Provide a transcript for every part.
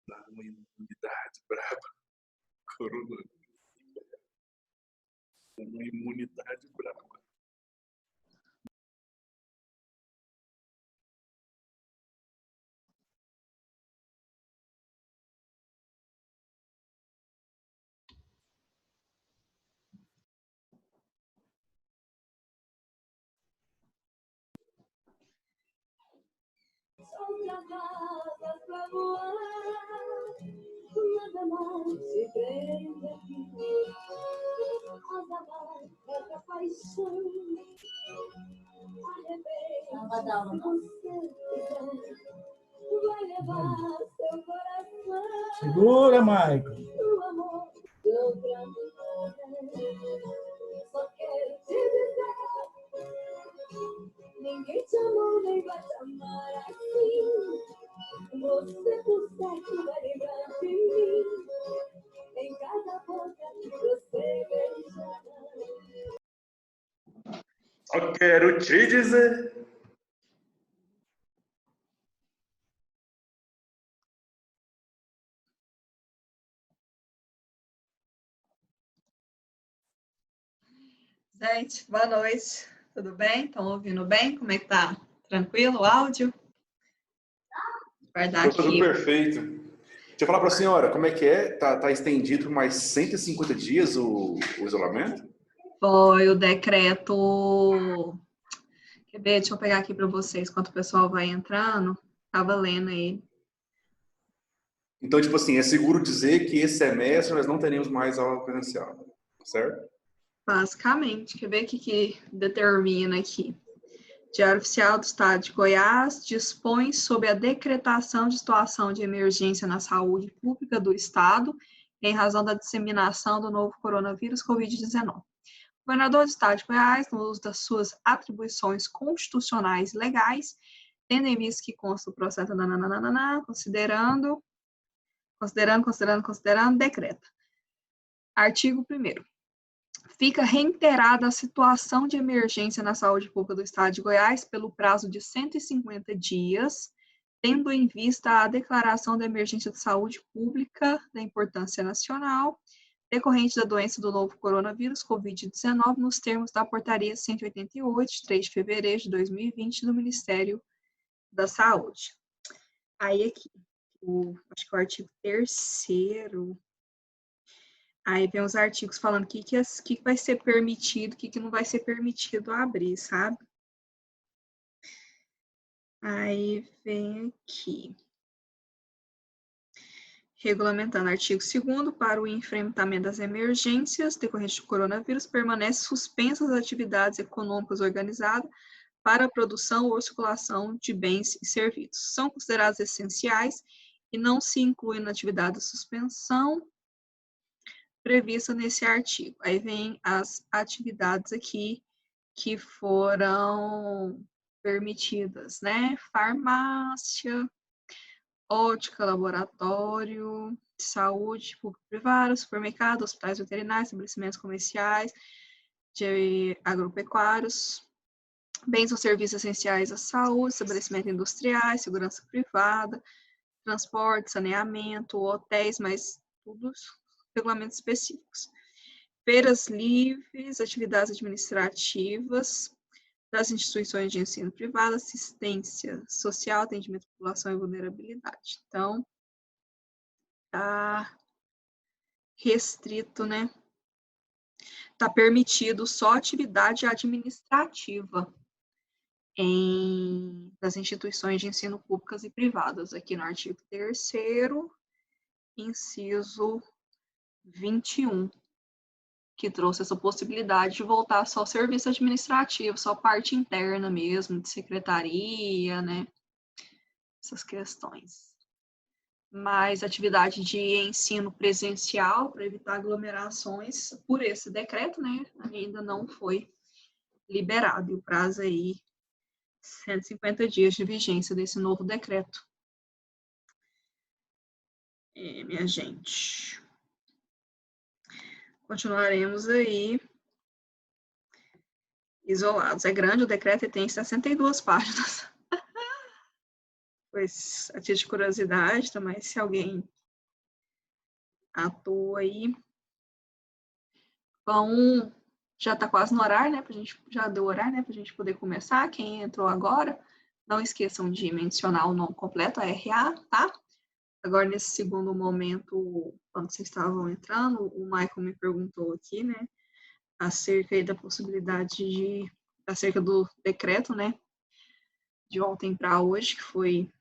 Dá uma imunidade braba. Corona. Uma imunidade braba. São gravadas pra voar, nada mais se prende aqui. Asa marca da paixão, arrebenta se você quiser. Vai levar seu coração. Segura, Maicon. O amor de outra mulher. Só quero te dizer, ninguém te amou nem vai te amar assim. Você por certo vai lembrar de mim em cada boca que você beijar. Só quero te dizer. Gente, boa noite. Tudo bem? Estão ouvindo bem? Como é que tá? Tranquilo o áudio? Guardar Tudo aqui. perfeito. Deixa eu falar para a senhora, como é que é? Tá estendido por mais 150 dias o isolamento? Foi o decreto. Quer ver? Deixa eu pegar aqui para vocês, enquanto o pessoal vai entrando. Estava lendo aí. Então, tipo assim, é seguro dizer que esse semestre nós não teremos mais aula presencial, certo? Basicamente, quer ver o que determina aqui? Diário Oficial do Estado de Goiás dispõe sobre a decretação de situação de emergência na saúde pública do Estado em razão da disseminação do novo coronavírus Covid-19. O governador do Estado de Goiás, no uso das suas atribuições constitucionais e legais, tendo em vista que consta o processo, considerando, decreta. Artigo 1º. Fica reiterada a situação de emergência na saúde pública do Estado de Goiás pelo prazo de 150 dias, tendo em vista a declaração da emergência de saúde pública da importância nacional, decorrente da doença do novo coronavírus, Covid-19, nos termos da portaria 188, de 3 de fevereiro de 2020, do Ministério da Saúde. Aí aqui, acho que o artigo 3º, aí vem os artigos falando o que vai ser permitido, o que não vai ser permitido abrir, sabe? Aí vem aqui. Regulamentando artigo 2º, para o enfrentamento das emergências decorrentes do coronavírus, permanece suspensas as atividades econômicas organizadas para a produção ou circulação de bens e serviços. São consideradas essenciais e não se incluem na atividade de suspensão prevista nesse artigo. Aí vem as atividades aqui que foram permitidas, né? Farmácia, ótica, laboratório, saúde público-privada, supermercado, hospitais veterinários, estabelecimentos comerciais, de agropecuários, bens ou serviços essenciais à saúde, estabelecimentos industriais, segurança privada, transporte, saneamento, hotéis, mas todos regulamentos específicos. Feiras livres, atividades administrativas das instituições de ensino privado, assistência social, atendimento à população e vulnerabilidade. Então, está restrito, né? Está permitido só atividade administrativa das instituições de ensino públicas e privadas, aqui no artigo 3º, inciso 21, que trouxe essa possibilidade de voltar só ao serviço administrativo, só parte interna mesmo, de secretaria, né? Essas questões. Mas atividade de ensino presencial, para evitar aglomerações, por esse decreto, né, ainda não foi liberado. E o prazo aí, 150 dias de vigência desse novo decreto. Minha gente. Continuaremos aí isolados. É grande o decreto e tem 62 páginas. Pois, a título de curiosidade também, se alguém atua aí. Bom, já está quase no horário, né? Já deu horário, né? Para a gente poder começar. Quem entrou agora, não esqueçam de mencionar o nome completo, a RA, tá? Agora, nesse segundo momento, quando vocês estavam entrando, o Michael me perguntou aqui, né? Acerca aí da possibilidade acerca do decreto, né? De ontem para hoje, que foi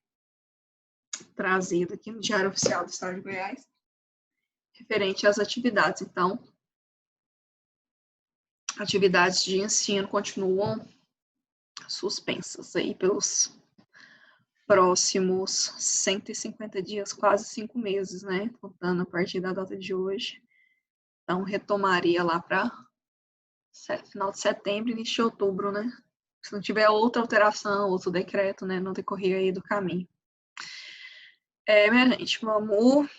trazido aqui no Diário Oficial do Estado de Goiás, referente às atividades. Então, atividades de ensino continuam suspensas aí pelos próximos 150 dias, quase 5 meses, né? Contando a partir da data de hoje. Então, retomaria lá para final de setembro, início de outubro, né? Se não tiver outra alteração, outro decreto, né? No decorrer aí do caminho. Minha gente, vamos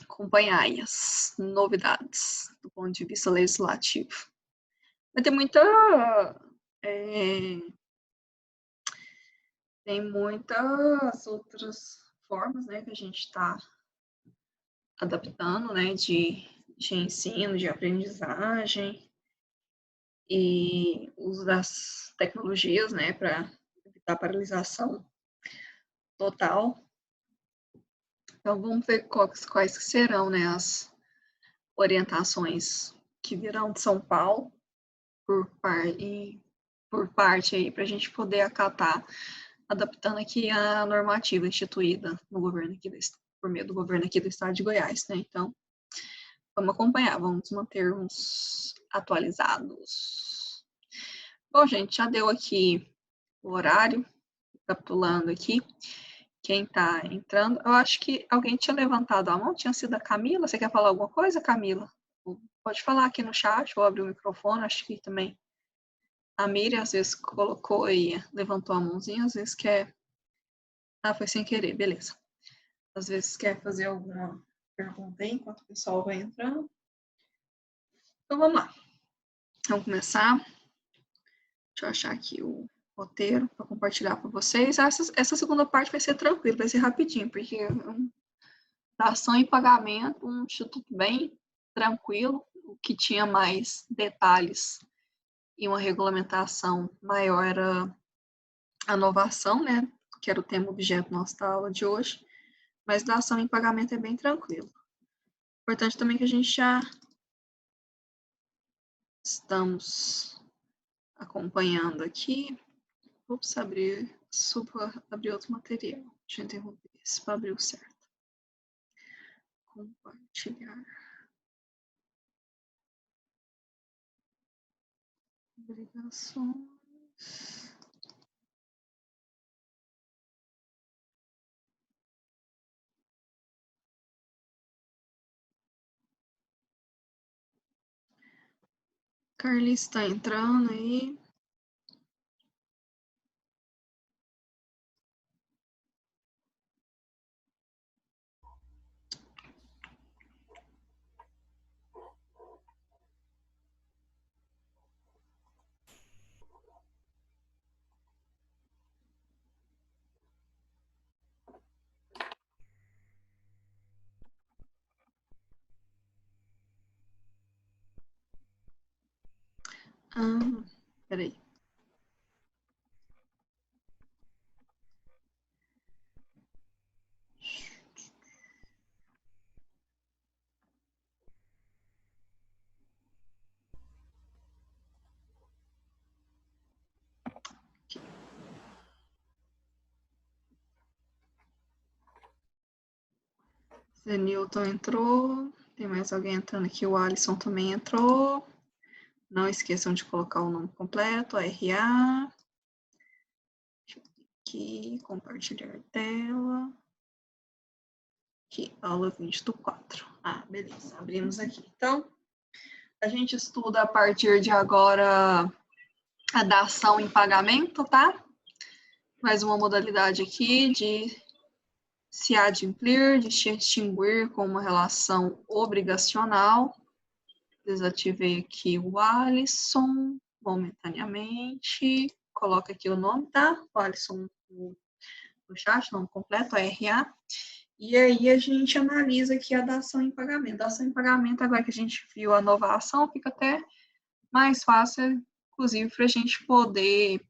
acompanhar aí as novidades do ponto de vista legislativo. Vai ter tem muitas outras formas, né, que a gente está adaptando, né, de ensino, de aprendizagem e uso das tecnologias, né, para evitar paralisação total. Então, vamos ver quais serão, né, as orientações que virão de São Paulo por parte aí, para a gente poder acatar, adaptando aqui a normativa instituída no governo aqui por meio do governo aqui do estado de Goiás, né? Então, vamos acompanhar, vamos manter-nos atualizados. Bom, gente, já deu aqui o horário, recapitulando aqui. Quem está entrando, eu acho que alguém tinha levantado a mão, tinha sido a Camila. Você quer falar alguma coisa, Camila? Pode falar aqui no chat, ou abrir o microfone, acho que também. A Miriam, às vezes, colocou e levantou a mãozinha, às vezes quer... Ah, foi sem querer, beleza. Às vezes quer fazer alguma pergunta aí, enquanto o pessoal vai entrando. Então, vamos lá. Vamos começar. Deixa eu achar aqui o roteiro para compartilhar para vocês. Essa segunda parte vai ser tranquila, vai ser rapidinho, porque da ação e pagamento, um instituto bem tranquilo, o que tinha mais detalhes e uma regulamentação maior era a inovação, né, que era o tema objeto da nossa aula de hoje, mas da ação e pagamento é bem tranquilo. Importante também que a gente já estamos acompanhando aqui. Ops, abrir outro material. Deixa eu interromper isso para abrir o certo. Compartilhar. Obrigações. Carly está entrando aí. Peraí. Zenilton entrou. Tem mais alguém entrando aqui. O Alisson também entrou. Não esqueçam de colocar o nome completo, a RA. Deixa eu ver aqui, compartilhar tela. Aqui, aula 20 do 4. Ah, beleza, abrimos aqui. Então, a gente estuda a partir de agora a dação em pagamento, tá? Mais uma modalidade aqui de se adimplir, de se extinguir com uma relação obrigacional. Desativei aqui o Alisson. momentaneamente. Coloca aqui o nome, tá? O Alisson no chat, nome completo, ARA. E aí a gente analisa aqui a dação em pagamento. Dação em pagamento, agora que a gente viu a nova ação, fica até mais fácil, inclusive, para a gente poder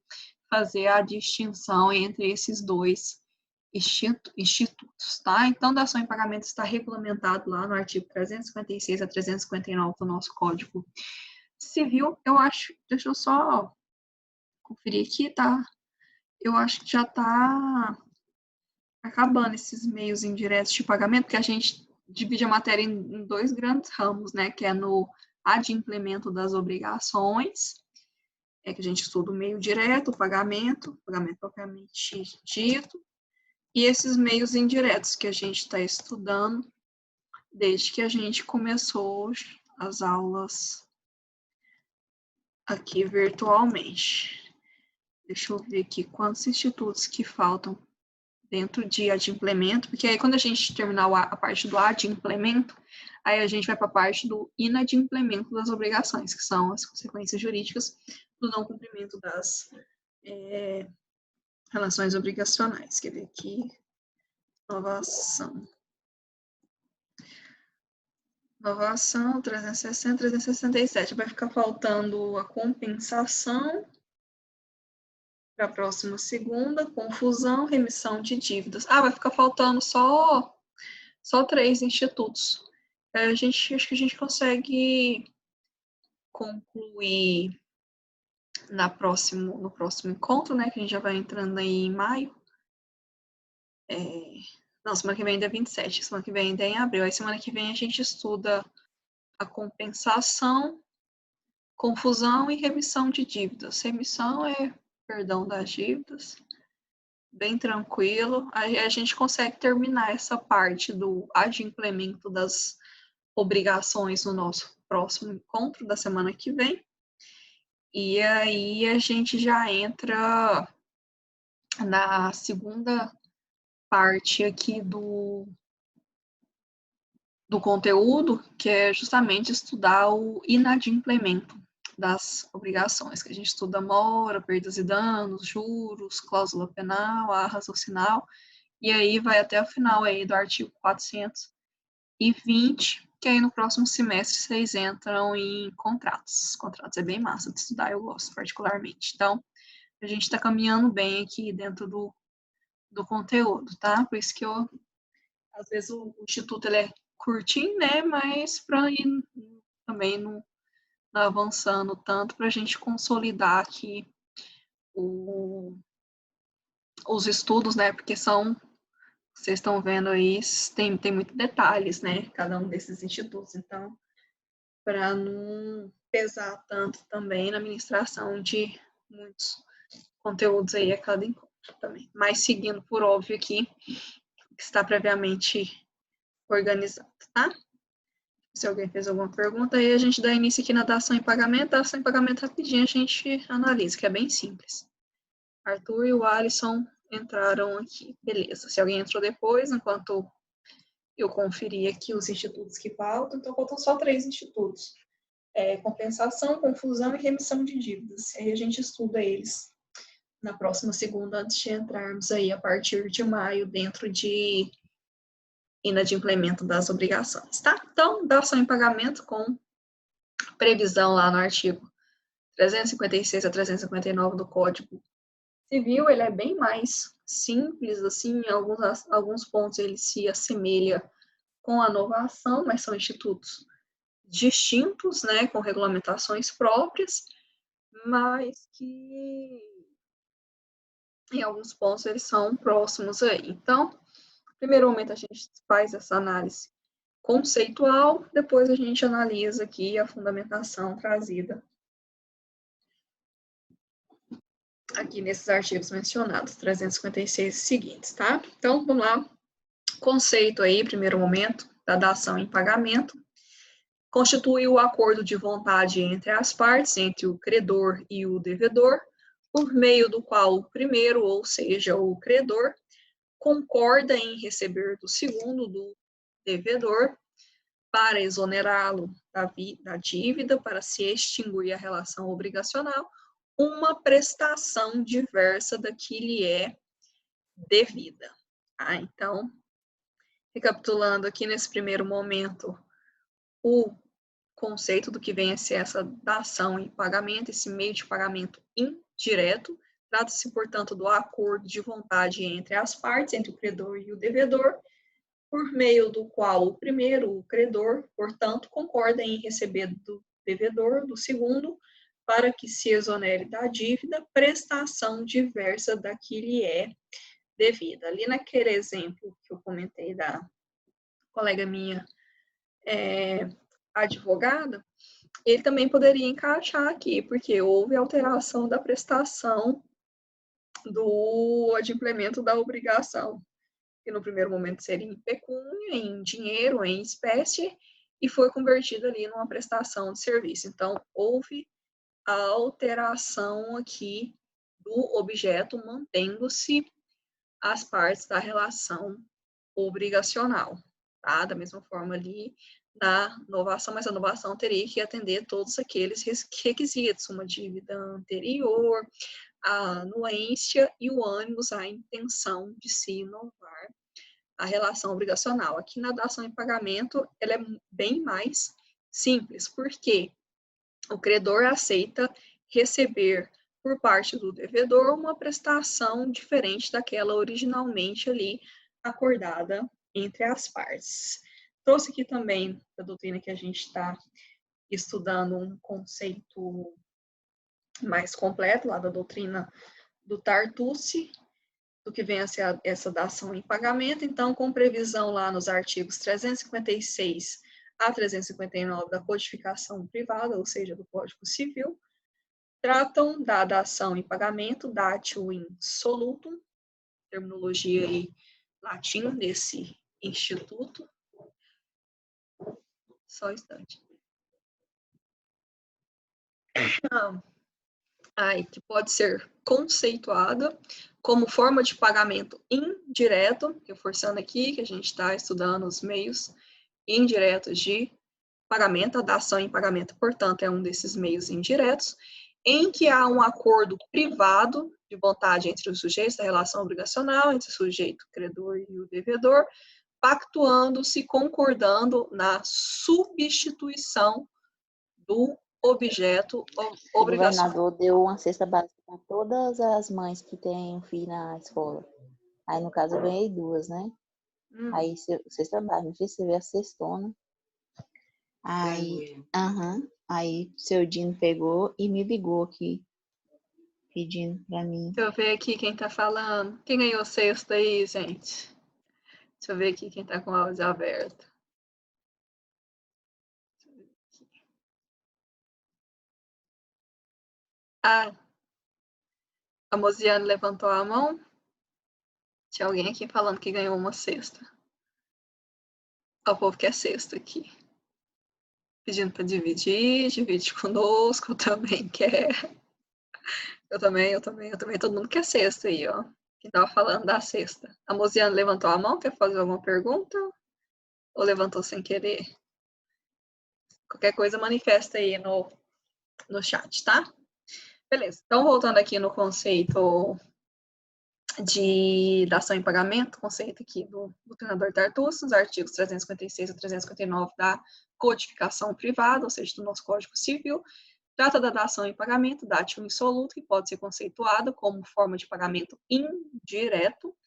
fazer a distinção entre esses dois institutos, tá? Então, dação em pagamento está regulamentado lá no artigo 356 a 359 do nosso Código Civil. Eu acho, deixa eu só conferir aqui, tá? Eu acho que já está acabando esses meios indiretos de pagamento, porque a gente divide a matéria em dois grandes ramos, né? Que é no adimplemento das obrigações, que a gente estuda o meio direto, o pagamento propriamente dito, e esses meios indiretos que a gente está estudando desde que a gente começou as aulas aqui virtualmente. Deixa eu ver aqui quantos institutos que faltam dentro de adimplemento, porque aí quando a gente terminar a parte do adimplemento, aí a gente vai para a parte do inadimplemento das obrigações, que são as consequências jurídicas do não cumprimento das relações obrigacionais. Quer ver aqui? Nova ação. Nova ação, 360, 367. Vai ficar faltando a compensação para a próxima segunda, confusão, remissão de dívidas. Vai ficar faltando só 3 institutos. Acho que a gente consegue concluir no próximo encontro, né? Que a gente já vai entrando aí em maio. Não, semana que vem ainda é 27, semana que vem ainda é em abril. Aí semana que vem a gente estuda a compensação, confusão e remissão de dívidas. Remissão é perdão das dívidas. Bem tranquilo. Aí a gente consegue terminar essa parte do adimplemento das obrigações no nosso próximo encontro da semana que vem. E aí a gente já entra na segunda parte aqui do conteúdo, que é justamente estudar o inadimplemento das obrigações, que a gente estuda mora, perdas e danos, juros, cláusula penal, a raciocinal, e aí vai até o final aí do artigo 420, que aí no próximo semestre vocês entram em contratos. Contratos é bem massa de estudar, eu gosto particularmente. Então, a gente está caminhando bem aqui dentro do conteúdo, tá? Por isso que às vezes o instituto ele é curtinho, né? Mas para ir também não avançando tanto, para a gente consolidar aqui os estudos, né? Porque vocês estão vendo aí, tem muitos detalhes, né? Cada um desses institutos. Então, para não pesar tanto também na ministração de muitos conteúdos aí a cada encontro também. Mas seguindo por óbvio aqui, que está previamente organizado, tá? Se alguém fez alguma pergunta, aí a gente dá início aqui na dação em pagamento. Dação em pagamento rapidinho a gente analisa, que é bem simples. Arthur e o Alisson entraram aqui, beleza. Se alguém entrou depois, enquanto eu conferi aqui os institutos que faltam, então faltam só 3 institutos. Compensação, confusão e remissão de dívidas. Aí a gente estuda eles na próxima segunda, antes de entrarmos aí a partir de maio dentro de inadimplemento das obrigações, tá? Então, dação em pagamento com previsão lá no artigo 356 a 359 do Código Civil, ele é bem mais simples, assim, em alguns pontos ele se assemelha com a nova ação, mas são institutos distintos, né, com regulamentações próprias, mas que em alguns pontos eles são próximos aí. Então, primeiro momento a gente faz essa análise conceitual, depois a gente analisa aqui a fundamentação trazida aqui nesses artigos mencionados, 356 seguintes, tá? Então, vamos lá. Conceito aí, primeiro momento, da dação em pagamento. Constitui o acordo de vontade entre as partes, entre o credor e o devedor, por meio do qual o primeiro, ou seja, o credor, concorda em receber do segundo, do devedor, para exonerá-lo da dívida, para se extinguir a relação obrigacional, uma prestação diversa da que lhe é devida. Tá? Então, recapitulando aqui nesse primeiro momento, o conceito do que vem a ser essa dação em pagamento, esse meio de pagamento indireto. Trata-se, portanto, do acordo de vontade entre as partes, entre o credor e o devedor, por meio do qual o primeiro, o credor, portanto, concorda em receber do devedor, do segundo, para que se exonere da dívida, prestação diversa da que lhe é devida. Ali naquele exemplo que eu comentei da colega minha, advogada, ele também poderia encaixar aqui, porque houve alteração da prestação do adimplemento da obrigação, que no primeiro momento seria em pecúnia, em dinheiro, em espécie, e foi convertido ali numa prestação de serviço. Então, houve a alteração aqui do objeto, mantendo-se as partes da relação obrigacional, tá? Da mesma forma ali na novação, mas a novação teria que atender todos aqueles requisitos, uma dívida anterior, a anuência e o ânimos, a intenção de se inovar a relação obrigacional. Aqui na dação em pagamento, ela é bem mais simples, porque o credor aceita receber por parte do devedor uma prestação diferente daquela originalmente ali acordada entre as partes. Trouxe aqui também da doutrina que a gente está estudando um conceito mais completo, lá da doutrina do Tartucci, do que vem a ser essa dação em pagamento. Então, com previsão lá nos artigos 356 a 359 da codificação privada, ou seja, do Código Civil, tratam da dação em pagamento, datio in solutum, terminologia aí latim desse instituto. Só um instante. Aí, que pode ser conceituada como forma de pagamento indireto, reforçando aqui que a gente está estudando os meios indiretos de pagamento, a dação em pagamento, portanto, é um desses meios indiretos, em que há um acordo privado de vontade entre os sujeitos da relação obrigacional, entre o sujeito credor e o devedor, pactuando-se, concordando na substituição do objeto O obrigacional. governador deu uma cesta básica para todas as mães que têm um filho na escola. Aí, no caso, eu ganhei 2, né? Aí, cesta básica, não sei se você vê a cestona. Aí, aí, seu Dino pegou e me ligou aqui, pedindo pra mim. Deixa eu ver aqui quem tá falando. Quem ganhou sexta aí, gente? Deixa eu ver aqui quem tá com o áudio aberto. Ah, a Mosiane levantou a mão. Tinha alguém aqui falando que ganhou uma cesta. O povo quer cesta aqui. Pedindo para dividir, divide conosco, eu também quer. Eu também, todo mundo quer cesta aí, ó. Quem tava falando da cesta. A Mosiane levantou a mão, quer fazer alguma pergunta? Ou levantou sem querer? Qualquer coisa manifesta aí no chat, tá? Beleza, então voltando aqui no conceito de dação em pagamento, conceito aqui do treinador Tartucci, os artigos 356 a 359 da codificação privada, ou seja, do nosso Código Civil, trata da dação em pagamento, datio insoluto, que pode ser conceituada como forma de pagamento indireto,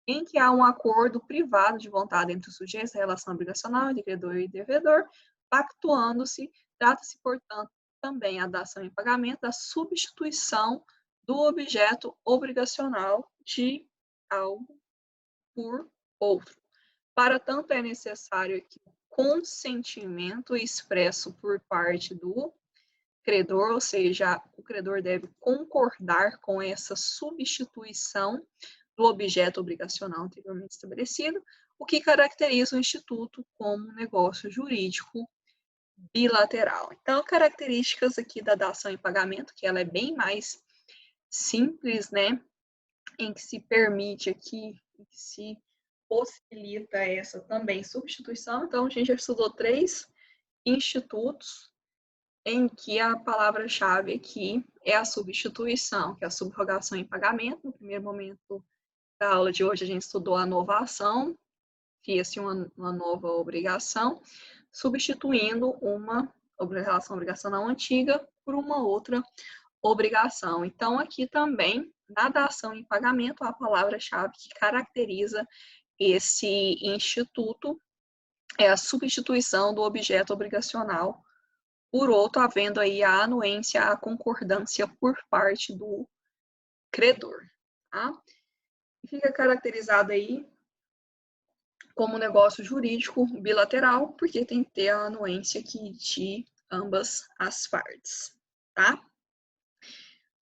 em que há um acordo privado de vontade entre os sujeitos da relação obrigacional, entre credor e devedor, pactuando-se, trata-se, portanto, também a dação em pagamento da substituição do objeto obrigacional de algo por outro. Para tanto, é necessário que o consentimento expresso por parte do credor, ou seja, o credor deve concordar com essa substituição do objeto obrigacional anteriormente estabelecido, o que caracteriza o instituto como um negócio jurídico bilateral. Então, características aqui da dação em pagamento, que ela é bem mais simples, né, em que se permite aqui, em que se possibilita essa também substituição. Então, a gente já estudou 3 institutos em que a palavra-chave aqui é a substituição, que é a subrogação em pagamento. No primeiro momento da aula de hoje, a gente estudou a novação, cria-se uma nova obrigação, substituindo uma relação obrigacional antiga por uma outra obrigação. Então, aqui também, na dação em pagamento, a palavra-chave que caracteriza esse instituto é a substituição do objeto obrigacional por outro, havendo aí a anuência, a concordância por parte do credor. Tá? E fica caracterizado aí como negócio jurídico bilateral, porque tem que ter a anuência aqui de ambas as partes. Tá?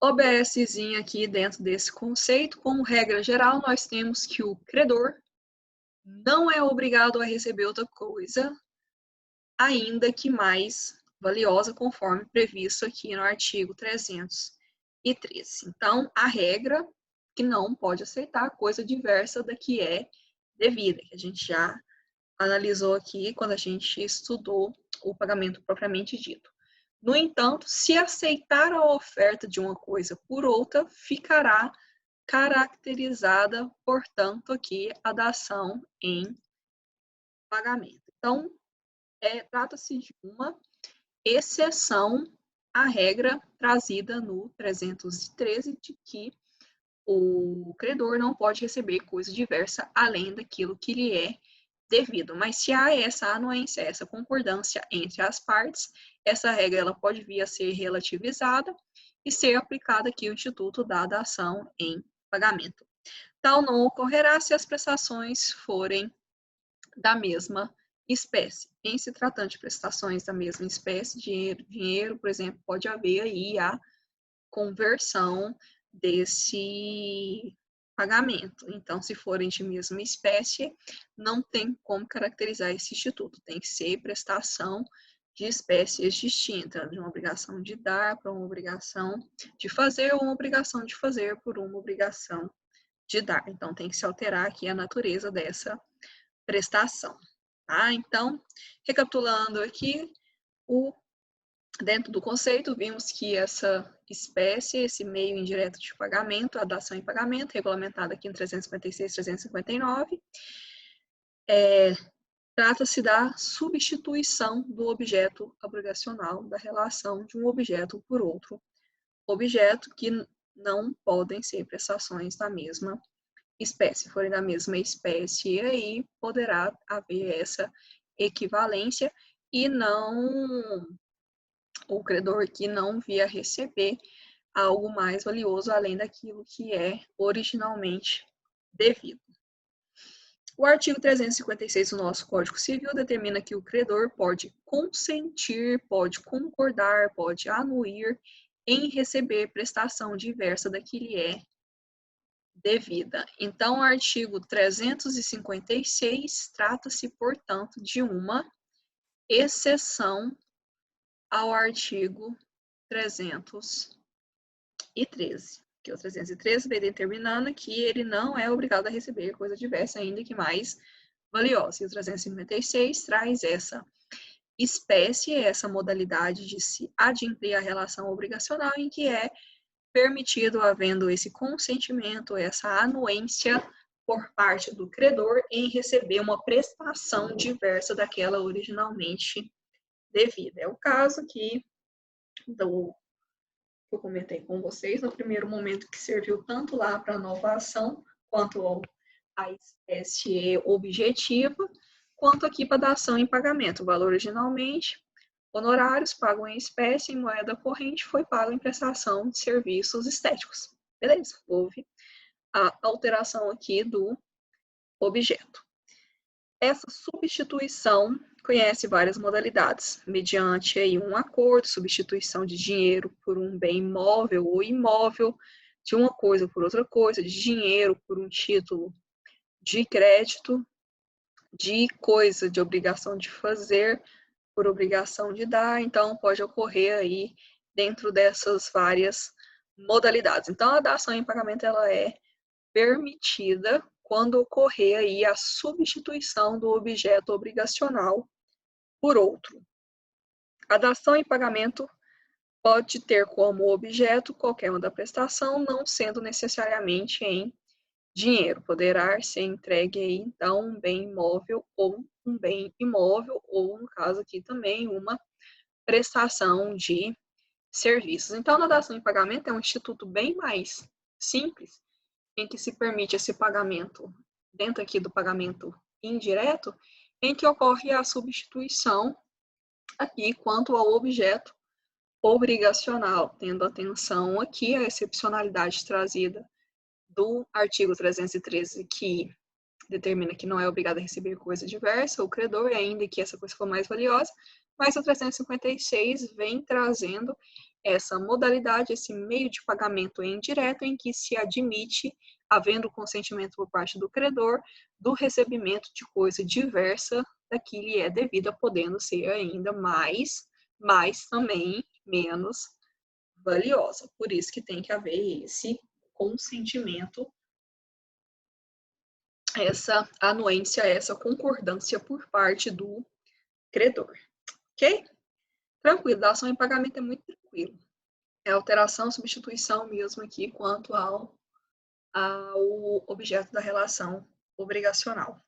OBSzinho aqui dentro desse conceito, como regra geral, nós temos que o credor não é obrigado a receber outra coisa, ainda que mais valiosa, conforme previsto aqui no artigo 313. Então, a regra que não pode aceitar coisa diversa da que é devida, que a gente já analisou aqui quando a gente estudou o pagamento propriamente dito. No entanto, se aceitar a oferta de uma coisa por outra, ficará caracterizada, portanto, aqui a dação em pagamento. Então, trata-se de uma exceção à regra trazida no 313, de que o credor não pode receber coisa diversa além daquilo que lhe é devido. Mas se há essa anuência, essa concordância entre as partes, essa regra ela pode vir a ser relativizada e ser aplicada aqui o instituto da dação em pagamento. Tal não ocorrerá se as prestações forem da mesma espécie. Em se tratando de prestações da mesma espécie, dinheiro, por exemplo, pode haver aí a conversão desse pagamento. Então, se forem de mesma espécie, não tem como caracterizar esse instituto. Tem que ser prestação de espécies distintas, de uma obrigação de dar para uma obrigação de fazer, ou uma obrigação de fazer por uma obrigação de dar. Então, tem que se alterar aqui a natureza dessa prestação. Tá? Então, recapitulando aqui, dentro do conceito, vimos que essa espécie, esse meio indireto de pagamento, a dação em pagamento, regulamentada aqui em 356 e 359, trata-se da substituição do objeto obrigacional, da relação de um objeto por outro objeto, que não podem ser prestações da mesma espécie. Se forem da mesma espécie, aí poderá haver essa equivalência e não o credor que não via receber algo mais valioso além daquilo que é originalmente devido. O artigo 356 do nosso Código Civil determina que o credor pode consentir, pode concordar, pode anuir em receber prestação diversa da que lhe é devida. Então, o artigo 356 trata-se, portanto, de uma exceção ao artigo 313, que o 313 vem determinando que ele não é obrigado a receber coisa diversa, ainda que mais valiosa. E o 356 traz essa espécie, essa modalidade de se adimplir a relação obrigacional, em que é permitido, havendo esse consentimento, essa anuência por parte do credor em receber uma prestação diversa daquela originalmente devida. É o caso aqui que eu comentei com vocês no primeiro momento, que serviu tanto lá para a novação, quanto a espécie objetiva, quanto aqui para a dação em pagamento. O valor originalmente, honorários pagam em espécie, em moeda corrente, foi pago em prestação de serviços estéticos. Beleza, houve a alteração aqui do objeto. Essa substituição conhece várias modalidades, mediante aí um acordo, substituição de dinheiro por um bem móvel ou imóvel, de uma coisa por outra coisa, de dinheiro por um título de crédito, de coisa, de obrigação de fazer por obrigação de dar. Então, pode ocorrer aí dentro dessas várias modalidades. Então, a dação em pagamento ela é permitida quando ocorrer aí a substituição do objeto obrigacional por outro. A dação em pagamento pode ter como objeto qualquer uma da prestação, não sendo necessariamente em dinheiro. Poderá ser entregue aí, então, um bem imóvel ou um bem imóvel, ou, no caso aqui também, uma prestação de serviços. Então, a dação em pagamento é um instituto bem mais simples, em que se permite esse pagamento, dentro aqui do pagamento indireto, em que ocorre a substituição aqui quanto ao objeto obrigacional, tendo atenção aqui a excepcionalidade trazida do artigo 313, que determina que não é obrigado a receber coisa diversa, o credor, e ainda que essa coisa for mais valiosa, mas o 356 vem trazendo essa modalidade, esse meio de pagamento indireto, em que se admite, havendo consentimento por parte do credor, do recebimento de coisa diversa da que lhe é devida, podendo ser ainda mais, mas também menos valiosa. Por isso que tem que haver esse consentimento, essa anuência, essa concordância por parte do credor. Ok? Tranquilo, a ação em pagamento é muito tranquilo. É alteração, substituição mesmo aqui quanto ao objeto da relação obrigacional.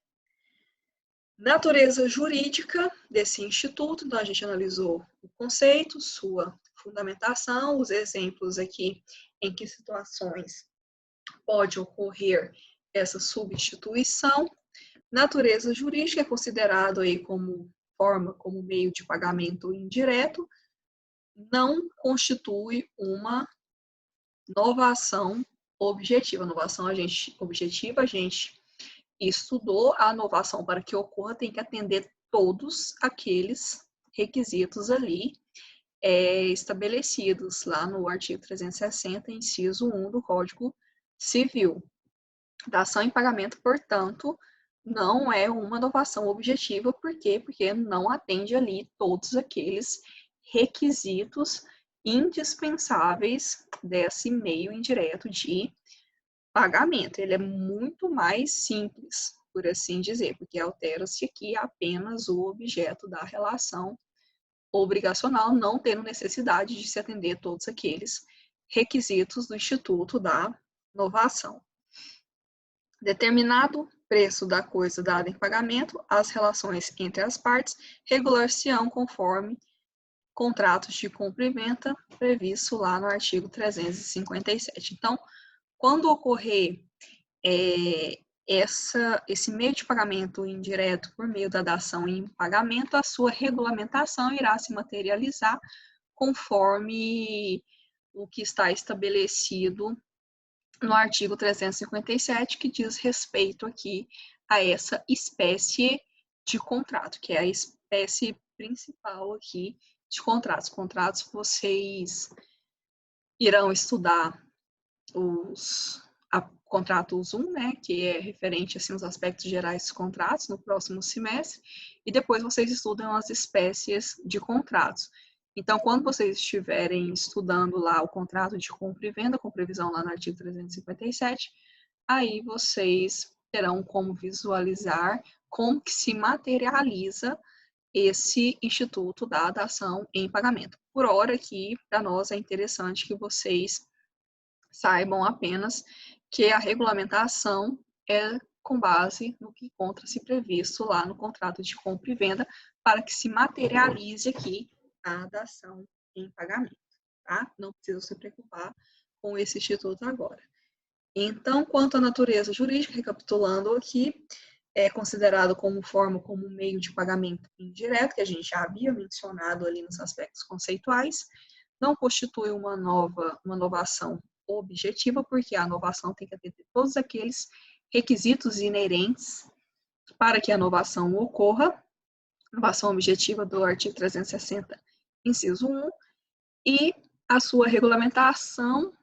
Natureza jurídica desse instituto, então a gente analisou o conceito, sua fundamentação, os exemplos aqui em que situações pode ocorrer essa substituição. Natureza jurídica é considerado aí como forma, como meio de pagamento indireto, não constitui uma novação objetiva. Novação objetiva, a gente estudou, a novação para que ocorra tem que atender todos aqueles requisitos ali estabelecidos lá no artigo 360, inciso 1 do Código Civil. Dação em pagamento, portanto, não é uma novação objetiva. Por quê? Porque não atende ali todos aqueles requisitos indispensáveis desse meio indireto de pagamento. Ele é muito mais simples, por assim dizer, porque altera-se aqui apenas o objeto da relação obrigacional, não tendo necessidade de se atender todos aqueles requisitos do Instituto da Novação. Determinado preço da coisa dada em pagamento, as relações entre as partes regular-se-ão conforme contratos de compra e venda previsto lá no artigo 357. Então, quando ocorrer esse meio de pagamento indireto por meio da dação em pagamento, a sua regulamentação irá se materializar conforme o que está estabelecido no artigo 357, que diz respeito aqui a essa espécie de contrato, que é a espécie principal aqui de contratos. Contratos, vocês irão estudar contratos 1, né, que é referente assim, aos aspectos gerais dos contratos, no próximo semestre, e depois vocês estudam as espécies de contratos. Então, quando vocês estiverem estudando lá o contrato de compra e venda, com previsão lá no artigo 357, aí vocês terão como visualizar como que se materializa esse instituto da dação em pagamento. Por hora aqui, para nós é interessante que vocês saibam apenas que a regulamentação é com base no que encontra-se previsto lá no contrato de compra e venda, para que se materialize aqui a dação em pagamento, tá? Não precisa se preocupar com esse instituto agora. Então, quanto à natureza jurídica, recapitulando aqui, é considerado como forma, como meio de pagamento indireto, que a gente já havia mencionado ali nos aspectos conceituais, não constitui uma novação objetiva, porque a novação tem que atender todos aqueles requisitos inerentes para que a novação ocorra, novação objetiva do artigo 360, inciso 1, e a sua regulamentação,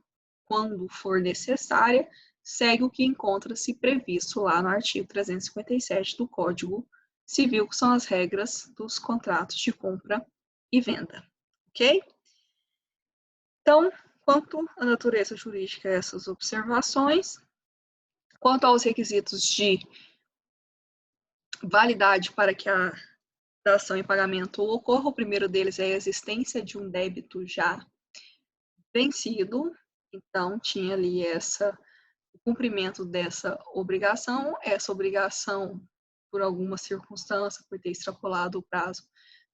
quando for necessária, segue o que encontra-se previsto lá no artigo 357 do Código Civil, que são as regras dos contratos de compra e venda, ok? Então, quanto à natureza jurídica, essas observações. Quanto aos requisitos de validade para que a dação em pagamento ocorra, o primeiro deles é a existência de um débito já vencido. Então, tinha ali o cumprimento dessa obrigação. Essa obrigação, por alguma circunstância, por ter extrapolado o prazo,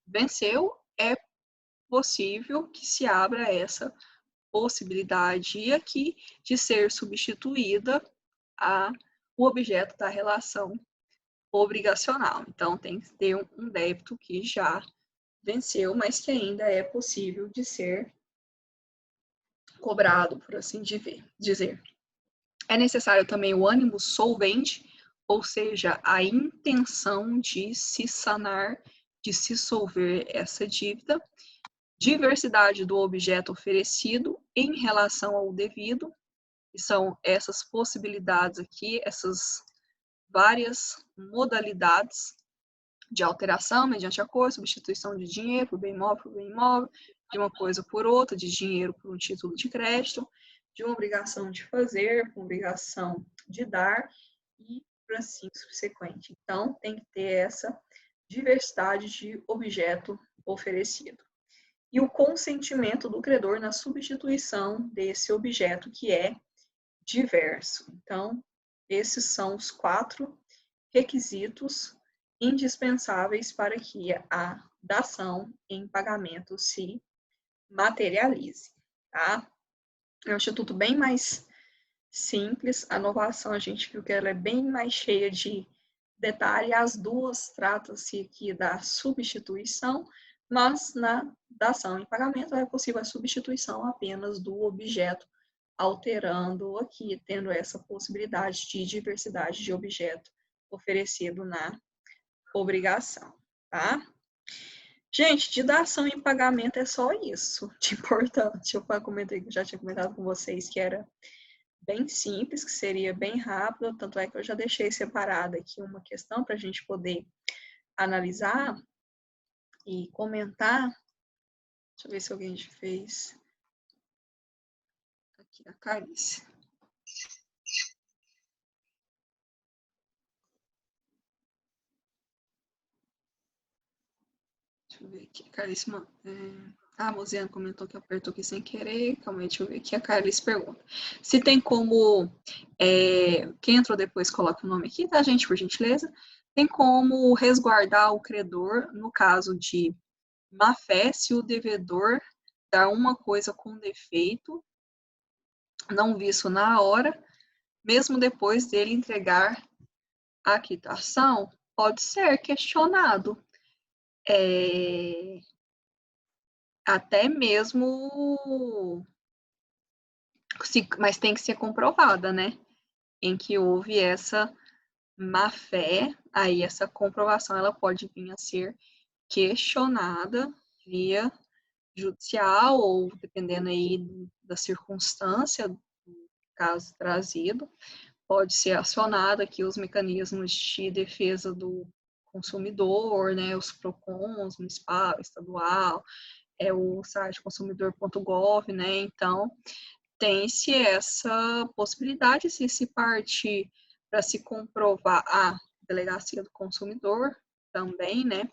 venceu. É possível que se abra essa possibilidade aqui de ser substituída o objeto da relação obrigacional. Então, tem que ter um débito que já venceu, mas que ainda é possível de ser cobrado, por assim dizer. É necessário também o ânimo solvente, ou seja, a intenção de se sanar, de se solver essa dívida. Diversidade do objeto oferecido em relação ao devido, que são essas possibilidades aqui, essas várias modalidades de alteração mediante acordo, substituição de dinheiro por bem imóvel, de uma coisa por outra, de dinheiro por um título de crédito, de uma obrigação de fazer, por obrigação de dar, e por assim subsequente. Então, tem que ter essa diversidade de objeto oferecido. E o consentimento do credor na substituição desse objeto que é diverso. Então, esses são os 4 requisitos indispensáveis para que a dação em pagamento se materialize, tá? É um instituto bem mais simples. A inovação, a gente viu que ela é bem mais cheia de detalhe. As duas tratam-se aqui da substituição, mas na dação em pagamento é possível a substituição apenas do objeto, alterando aqui, tendo essa possibilidade de diversidade de objeto oferecido na obrigação, tá? Gente, de dação em pagamento é só isso de importante. Eu já tinha comentado com vocês que era bem simples, que seria bem rápido, tanto é que eu já deixei separada aqui uma questão para a gente poder analisar e comentar. Deixa eu ver se alguém fez. Aqui, a Carice. Deixa eu ver aqui. A Carice, a Mosiane comentou que apertou aqui sem querer. Calma aí, deixa eu ver aqui. A Carice pergunta se tem como. Quem entrou depois, coloca o nome aqui, tá, gente, por gentileza? Tem como resguardar o credor no caso de má-fé, se o devedor dar uma coisa com defeito, não visto na hora, mesmo depois dele entregar a quitação, pode ser questionado. Até mesmo, mas tem que ser comprovada, né? Em que houve essa má-fé, aí essa comprovação ela pode vir a ser questionada via judicial ou dependendo aí da circunstância do caso trazido, pode ser acionado aqui os mecanismos de defesa do consumidor, né, os PROCONs, municipal, estadual, o site consumidor.gov, né, então tem-se essa possibilidade, se partir para se comprovar a delegacia do consumidor também, né,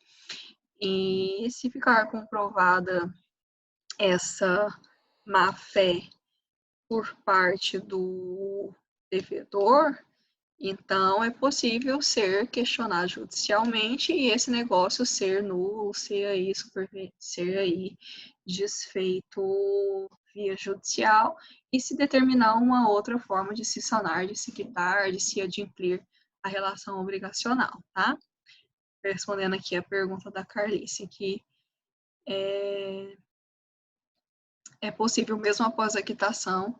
e se ficar comprovada essa má-fé por parte do devedor, então é possível ser questionado judicialmente e esse negócio ser nulo, ser aí desfeito via judicial e se determinar uma outra forma de se sanar, de se quitar, de se adimplir a relação obrigacional, tá? Respondendo aqui a pergunta da Carlice, que é possível, mesmo após a quitação,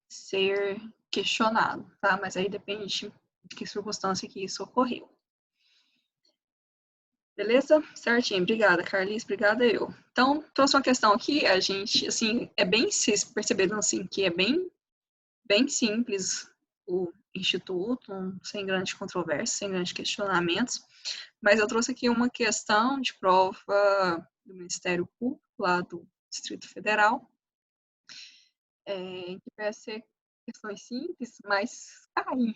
ser questionado, tá? Mas aí depende de que circunstância que isso ocorreu. Beleza? Certinho. Obrigada, Carlice. Obrigada eu. Então, trouxe uma questão aqui, a gente, assim, vocês perceberam, assim, que é bem simples o instituto, sem grande controvérsia, sem grandes questionamentos, mas eu trouxe aqui uma questão de prova do Ministério Público, lá do Distrito Federal, que parece ser questões simples, mas caem.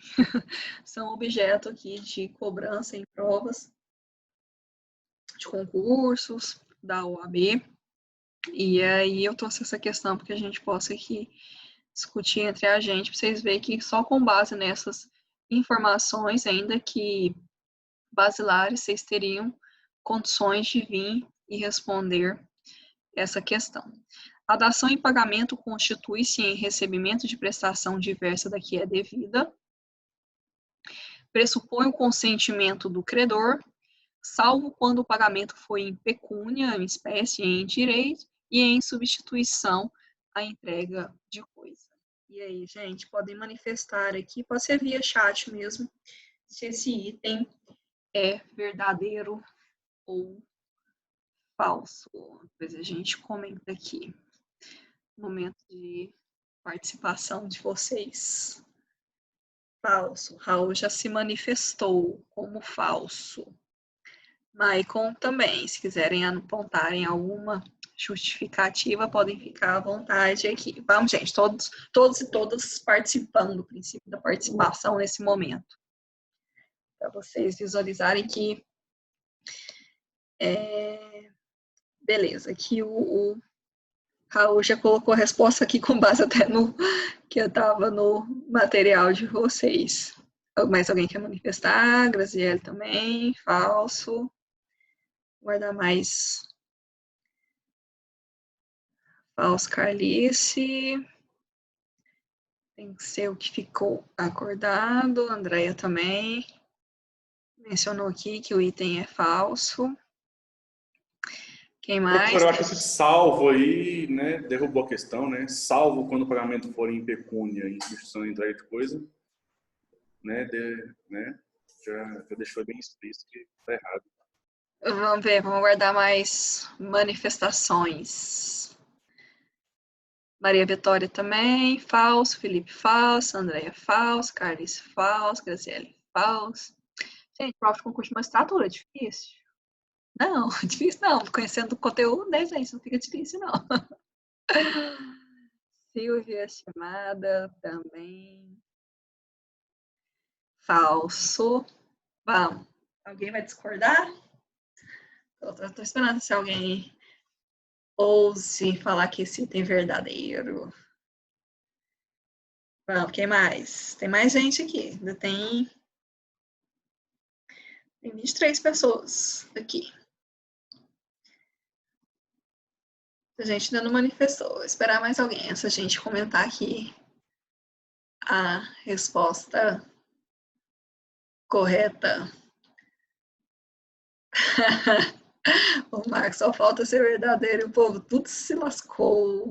São objeto aqui de cobrança em provas de concursos da OAB. E aí eu trouxe essa questão porque a gente possa aqui discutir entre a gente, para vocês verem que só com base nessas informações, ainda que basilares, vocês teriam condições de vir e responder essa questão. A dação em pagamento constitui-se em recebimento de prestação diversa da que é devida, pressupõe o consentimento do credor, salvo quando o pagamento foi em pecúnia, em espécie, em direito, e em substituição à entrega de coisa. E aí, gente, podem manifestar aqui, pode ser via chat mesmo, se esse item é verdadeiro ou falso. Depois a gente comenta aqui. Momento de participação de vocês. Falso. Raul já se manifestou como falso. Maicon também, se quiserem apontarem alguma justificativa, podem ficar à vontade aqui. Vamos, gente, todos e todas participando do princípio da participação nesse momento. Para vocês visualizarem que beleza, aqui o Raul já colocou a resposta aqui com base até no que estava no material de vocês. Mais alguém quer manifestar? Graziele também, falso. Guardar mais falso, Carlice. Tem que ser o que ficou acordado. Andréia também mencionou aqui que o item é falso. Quem mais? Professor, eu acho que esse salvo aí, né, derrubou a questão, né? Salvo quando o pagamento for em pecúnia, em substituição de entrega de coisa, né, já deixou bem explícito que está errado. Vamos ver, vamos guardar mais manifestações. Maria Vitória também, falso. Felipe, falso. Andréia, falso. Carlos, falso. Graziele, falso. Gente, prova de concurso de magistratura é difícil? Não, difícil não. Conhecendo o conteúdo, né, gente? Não fica difícil, não. Silvia, chamada também. Falso. Vamos. Alguém vai discordar? Estou esperando se alguém ouse falar que esse item é verdadeiro. Vamos, quem mais? Tem mais gente aqui. Ainda tem 23 pessoas aqui. A gente ainda não manifestou. Vou esperar mais alguém. Essa gente comentar aqui a resposta correta. O Marcos, só falta ser verdadeiro e o povo tudo se lascou.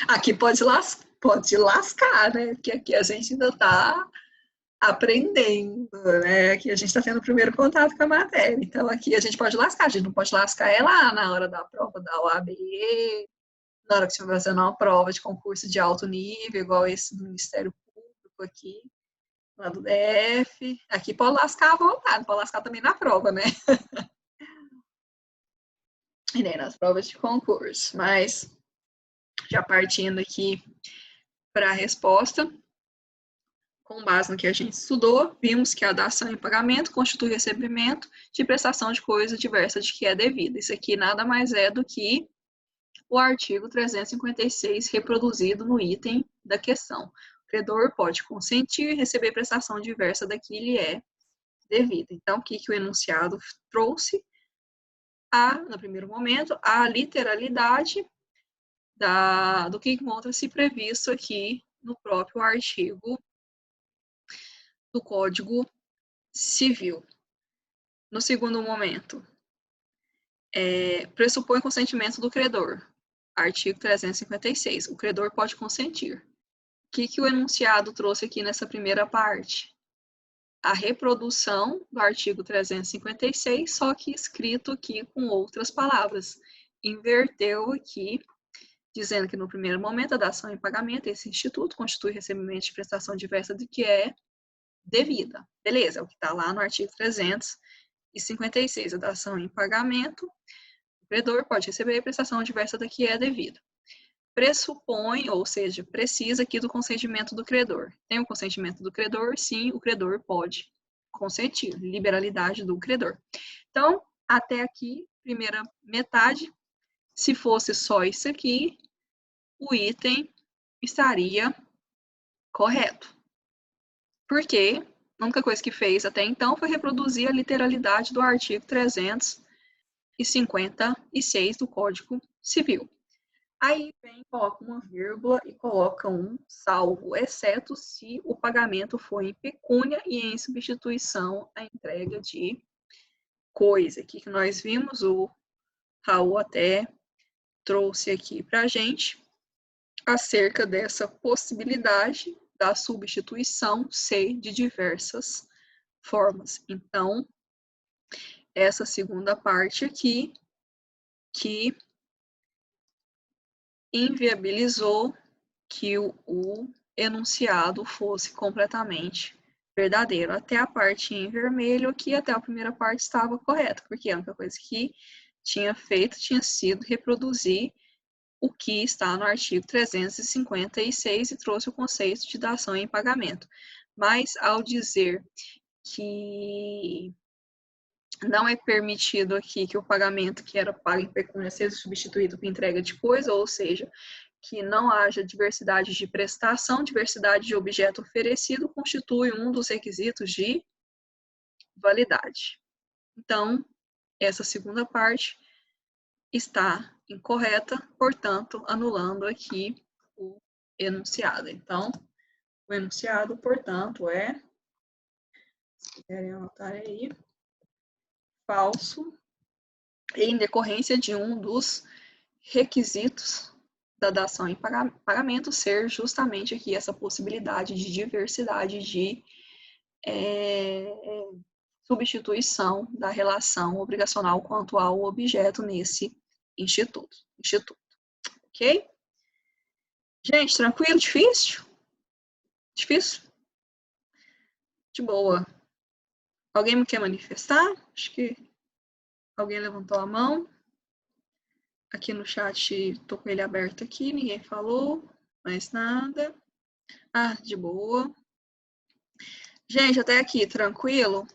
Aqui pode lascar, né? Porque aqui a gente ainda está aprendendo, né? Aqui a gente está tendo o primeiro contato com a matéria. Então, aqui a gente pode lascar. A gente não pode lascar lá na hora da prova da OAB, na hora que você vai fazer uma prova de concurso de alto nível, igual esse do Ministério Público aqui, lá do DF. Aqui pode lascar à vontade, pode lascar também na prova, né? E nem nas provas de concurso. Mas, já partindo aqui para a resposta, com base no que a gente estudou, vimos que a dação em pagamento constitui recebimento de prestação de coisa diversa de que é devida. Isso aqui nada mais é do que o artigo 356 reproduzido no item da questão. O credor pode consentir e receber prestação diversa da que lhe é devida. Então, o que o enunciado trouxe? No primeiro momento, a literalidade do que encontra-se previsto aqui no próprio artigo do Código Civil. No segundo momento, pressupõe consentimento do credor. Artigo 356. O credor pode consentir. O que o enunciado trouxe aqui nessa primeira parte? A reprodução do artigo 356, só que escrito aqui com outras palavras. Inverteu aqui, dizendo que no primeiro momento a dação em pagamento, esse instituto constitui recebimento de prestação diversa de que é devida. Beleza, é o que está lá no artigo 356, a dação em pagamento, o credor pode receber prestação diversa da que é devida. pressupõe, ou seja, precisa aqui do consentimento do credor. Tem o consentimento do credor? Sim, o credor pode consentir, liberalidade do credor. Então, até aqui, primeira metade, se fosse só isso aqui, o item estaria correto. Porque a única coisa que fez até então foi reproduzir a literalidade do artigo 356 do Código Civil. Aí vem, coloca uma vírgula e coloca um salvo, exceto se o pagamento for em pecúnia e em substituição à entrega de coisa. Aqui que nós vimos, o Raul até trouxe aqui para a gente acerca dessa possibilidade da substituição ser de diversas formas. Então, essa segunda parte aqui, que inviabilizou que o enunciado fosse completamente verdadeiro. Até a parte em vermelho aqui, até a primeira parte estava correta, porque a única coisa que tinha feito tinha sido reproduzir o que está no artigo 356 e trouxe o conceito de dação em pagamento. Mas, ao dizer que não é permitido aqui que o pagamento que era pago em pecúnia seja substituído por entrega de coisa, ou seja, que não haja diversidade de prestação, diversidade de objeto oferecido constitui um dos requisitos de validade. Então, essa segunda parte está incorreta, portanto, anulando aqui o enunciado. Então, o enunciado, portanto, é, se quiserem anotar aí, falso, em decorrência de um dos requisitos da dação em pagamento ser justamente aqui essa possibilidade de diversidade de substituição da relação obrigacional quanto ao objeto nesse instituto. Ok? Gente, tranquilo? Difícil? Difícil? De boa. Alguém me quer manifestar? Acho que alguém levantou a mão. Aqui no chat, tô com ele aberto aqui, ninguém falou, mais nada. Ah, de boa. Gente, até aqui, tranquilo?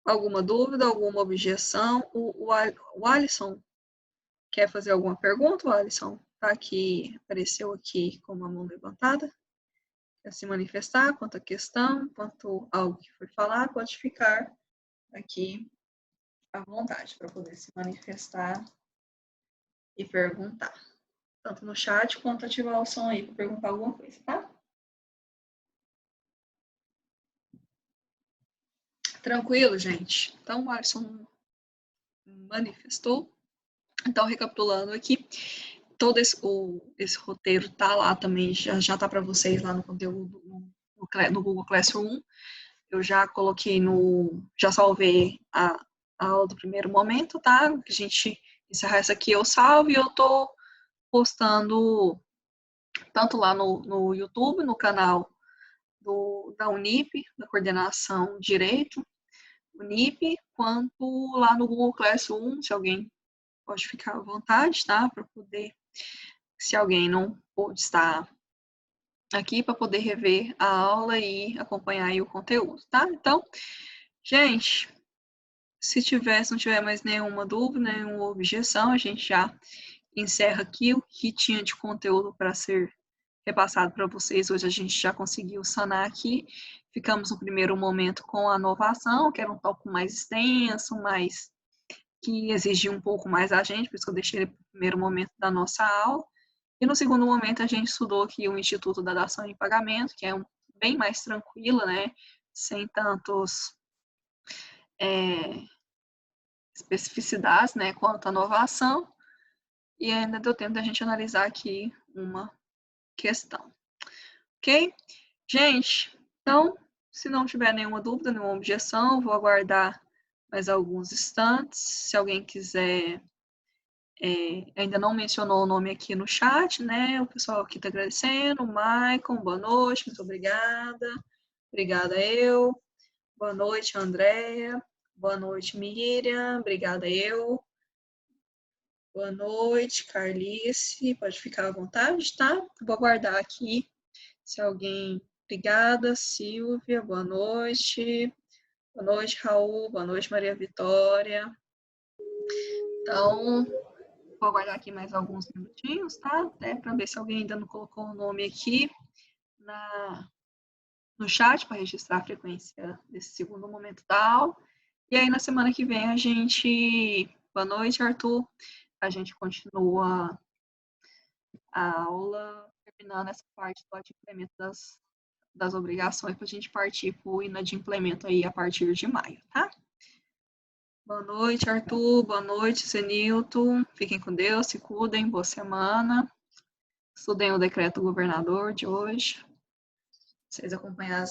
Alguma dúvida, alguma objeção? O Alisson quer fazer alguma pergunta? O Alisson tá aqui, apareceu aqui com uma mão levantada. Quer se manifestar quanto à questão, quanto a algo que foi falado, pode ficar aqui à vontade para poder se manifestar e perguntar. Tanto no chat quanto ativar o som aí para perguntar alguma coisa, tá? Tranquilo, gente? Então, o Alisson manifestou. Então, recapitulando aqui, todo esse roteiro tá lá também, já tá para vocês lá no conteúdo no Google Classroom. Eu já coloquei já salvei a aula do primeiro momento, tá? A gente encerrar essa aqui, eu salvo e eu tô postando tanto lá no YouTube, no canal da Unip, da Coordenação Direito, Unip, quanto lá no Google Classroom, se alguém pode ficar à vontade, tá? Para poder, se alguém não pôde estar aqui, para poder rever a aula e acompanhar aí o conteúdo, tá? Então, gente, se não tiver mais nenhuma dúvida, nenhuma objeção, a gente já encerra aqui o que tinha de conteúdo para ser repassado para vocês. Hoje a gente já conseguiu sanar aqui. Ficamos no primeiro momento com a inovação, que era um tópico mais extenso, que exigia um pouco mais da gente, por isso que eu deixei ele para o primeiro momento da nossa aula. E no segundo momento a gente estudou aqui o Instituto da Dação em Pagamento, que é bem mais tranquila, né? Sem tantos especificidades, né? Quanto à inovação. E ainda deu tempo da gente analisar aqui uma questão. Ok? Gente, então, se não tiver nenhuma dúvida, nenhuma objeção, vou aguardar mais alguns instantes. Se alguém quiser, ainda não mencionou o nome aqui no chat, né? O pessoal aqui está agradecendo. Maicon, boa noite, muito obrigada. Obrigada eu. Boa noite, Andréia. Boa noite, Miriam. Obrigada eu. Boa noite, Carlice. Pode ficar à vontade, tá? Vou aguardar aqui. Se alguém... Obrigada, Silvia. Boa noite. Boa noite, Raul. Boa noite, Maria Vitória. Então, vou aguardar aqui mais alguns minutinhos, tá? Até para ver se alguém ainda não colocou o nome aqui no chat para registrar a frequência desse segundo momento da aula. E aí, na semana que vem, a gente... Boa noite, Arthur. A gente continua a aula, terminando essa parte do adimplemento das obrigações, para a gente partir para o inadimplemento aí a partir de maio, tá? Boa noite, Arthur. Boa noite, Zenilton. Fiquem com Deus, se cuidem. Boa semana. Estudem o decreto do governador de hoje. Vocês acompanhar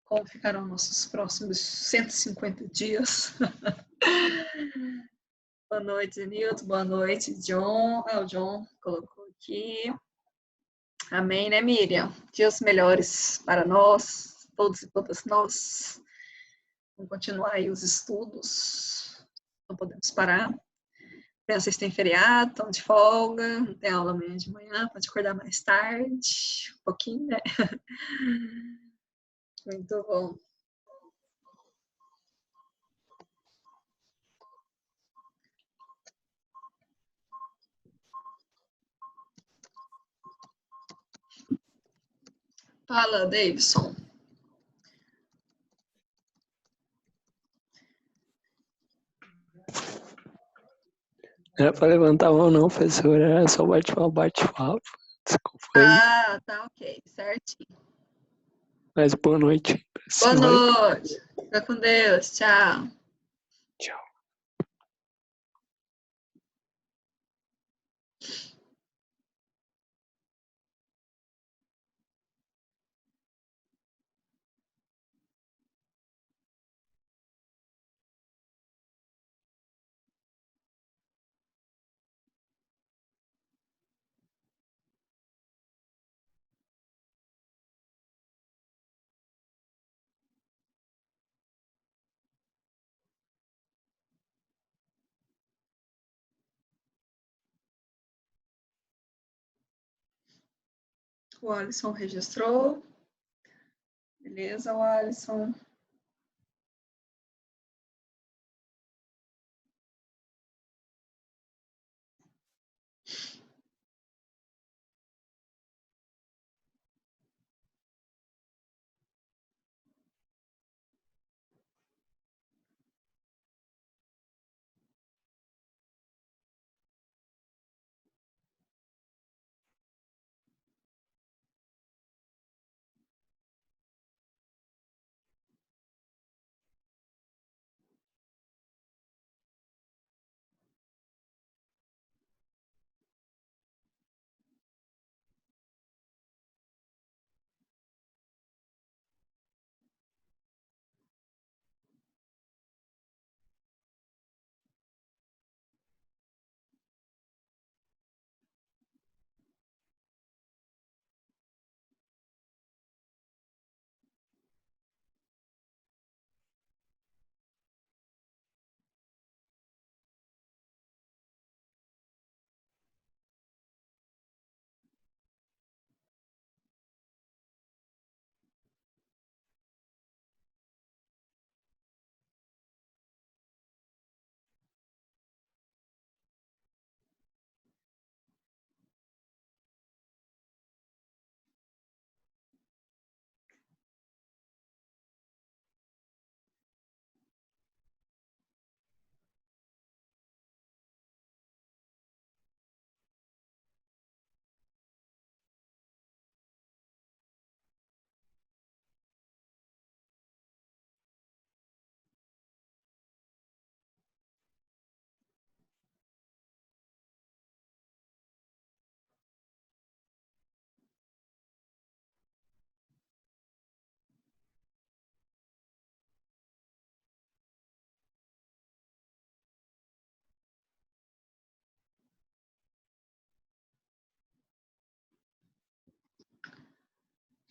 como ficarão nossos próximos 150 dias. Boa noite, Zenilton. Boa noite, John. O John colocou aqui. Amém, né, Miriam? Dias melhores para nós, todos e todas nós. Vamos continuar aí os estudos. Não podemos parar. Vocês têm feriado, estão de folga, não tem aula amanhã de manhã, pode acordar mais tarde, um pouquinho, né? Muito bom. Fala, Davidson. Não era para levantar a mão, não, professor. Era só bate-papo. Desculpa aí. Ah, tá ok, certinho. Mas boa noite. Boa noite. Fica com Deus. Tchau. Tchau. O Alisson registrou. Beleza, o Alisson.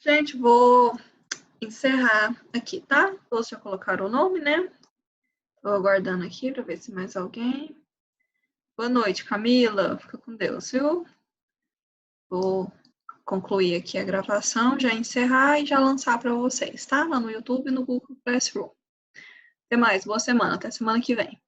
Gente, vou encerrar aqui, tá? Todos já colocaram o nome, né? Estou aguardando aqui para ver se mais alguém. Boa noite, Camila. Fica com Deus, viu? Vou concluir aqui a gravação, já encerrar e já lançar para vocês, tá? Lá no YouTube e no Google Classroom. Até mais, boa semana, até semana que vem.